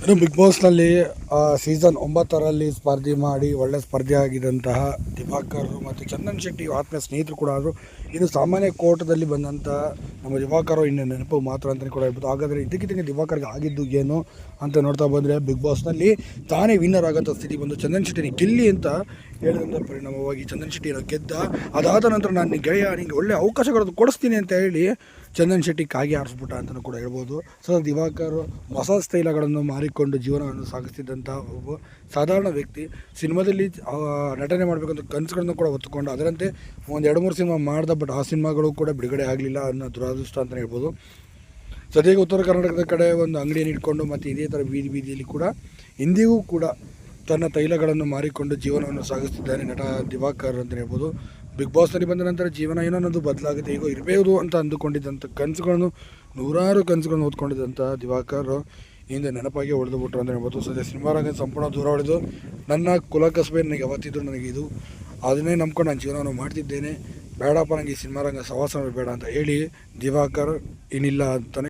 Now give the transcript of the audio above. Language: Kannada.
ಇನ್ನು ಬಿಗ್ ಬಾಸ್ನಲ್ಲಿ ಸೀಸನ್ 9ರಲ್ಲಿ ಸ್ಪರ್ಧೆ ಮಾಡಿ ಒಳ್ಳೆ ಸ್ಪರ್ಧೆ ಆಗಿದ್ದಂತಹ ದಿವಾಕರ್ ಮತ್ತು ಚಂದನ್ ಶೆಟ್ಟಿ ಆತ್ಮೀಯ ಸ್ನೇಹಿತರು ಕೂಡ ಆದರು. ಇನ್ನು ಸಾಮಾನ್ಯ ಕೋಟದಲ್ಲಿ ಬಂದಂಥ ನಮ್ಮ ದಿವಾಕರ್ ಇನ್ನು ನೆನಪು ಮಾತ್ರ ಅಂತಲೇ ಕೂಡ ಹೇಳ್ಬೋದು. ಹಾಗಾದರೆ ಇದಕ್ಕಿದ್ದಂಗೆ ದಿವಾಕರ್ಗೆ ಆಗಿದ್ದು ಏನು ಅಂತ ನೋಡ್ತಾ ಬಂದರೆ, ಬಿಗ್ ಬಾಸ್ನಲ್ಲಿ ತಾನೇ ವಿನ್ನರ್ ಆಗೋಂಥ ಸ್ಥಿತಿ ಬಂದು ಚಂದನ್ ಶೆಟ್ಟಿನ ಗೆಲ್ಲಿ ಅಂತ ಹೇಳಿದಂಥ ಪರಿಣಾಮವಾಗಿ ಚಂದನ್ ಶೆಟ್ಟಿನ ಗೆದ್ದ. ಅದಾದ ನಂತರ ನಾನು ಗೆಳೆಯ ನಿಮಗೆ ಒಳ್ಳೆ ಅವಕಾಶಗಳನ್ನು ಕೊಡಿಸ್ತೀನಿ ಅಂತ ಹೇಳಿ ಚಂದನ್ ಶೆಟ್ಟಿ ಕಾಗಿ ಆರಿಸ್ಬಿಟ್ಟ ಅಂತಲೂ ಕೂಡ ಹೇಳ್ಬೋದು. ಸೊ ದಿವಾಕರ್ ಹೊಸ ತೈಲಗಳನ್ನು ಮಾರಿಕೊಂಡು ಜೀವನವನ್ನು ಸಾಗಿಸ್ತಿದ್ದಂಥ ಒಬ್ಬ ಸಾಧಾರಣ ವ್ಯಕ್ತಿ. ಸಿನಿಮಾದಲ್ಲಿ ನಟನೆ ಮಾಡಬೇಕಂತ ಕನಸುಗಳನ್ನು ಕೂಡ ಹೊತ್ತುಕೊಂಡು ಅದರಂತೆ ಒಂದು 2-3 ಸಿನಿಮಾ ಮಾಡ್ದ. ಬಟ್ ಆ ಸಿನಿಮಾಗಳು ಕೂಡ ಬಿಡುಗಡೆ ಆಗಲಿಲ್ಲ ಅನ್ನೋ ದುರಾದೃಷ್ಟ ಅಂತಲೇ ಹೇಳ್ಬೋದು. ಸದ್ಯಕ್ಕೆ ಉತ್ತರ ಕರ್ನಾಟಕದ ಕಡೆ ಒಂದು ಅಂಗಡಿಯನ್ನು ಇಟ್ಕೊಂಡು ಮತ್ತು ಇದೇ ಥರ ಬೀದಿಯಲ್ಲಿ ಕೂಡ ಇಂದಿಗೂ ಕೂಡ ತನ್ನ ತೈಲಗಳನ್ನು ಮಾರಿಕೊಂಡು ಜೀವನವನ್ನು ಸಾಗಿಸ್ತಿದ್ದಾನೆ ನಟ ದಿವಾಕರ್ ಅಂತಲೇ ಹೇಳ್ಬೋದು. ಬಿಗ್ ಬಾಸ್ನಲ್ಲಿ ಬಂದ ನಂತರ ಜೀವನ ಏನೋ ಅನ್ನೋದು ಬದಲಾಗುತ್ತೆ, ಈಗ ಇರಬೇಕು ಅಂತ ಅಂದುಕೊಂಡಿದ್ದಂಥ ಕನಸುಗಳನ್ನು ನೂರಾರು ಕನಸುಗಳನ್ನು ಓದ್ಕೊಂಡಿದ್ದಂಥ ದಿವಾಕರ್ ಹಿಂದೆ ನೆನಪಾಗಿ ಉಳಿದು ಬಿಟ್ರು ಅಂತ ಹೇಳ್ಬೋದು. ಸದ್ಯ ಸಿನಿಮಾ ರಂಗ ಸಂಪೂರ್ಣ ದೂರ ಉಳಿದು ನನ್ನ ಕುಲ ಕಸಬೆ ನನಗೆ ಯಾವತ್ತಿದ್ರು ನನಗೆ ಇದು ಅದನ್ನೇ ನಂಬ್ಕೊಂಡು ನಾನು ಜೀವನವನ್ನು ಮಾಡ್ತಿದ್ದೇನೆ, ಬೇಡಪ್ಪ ನನಗೆ ಈ ಸಿನಿಮಾ ರಂಗ ಸವಾಸ ಬೇಡ ಅಂತ ಹೇಳಿ ದಿವಾಕರ್ ಏನಿಲ್ಲ ಅಂತಲೇ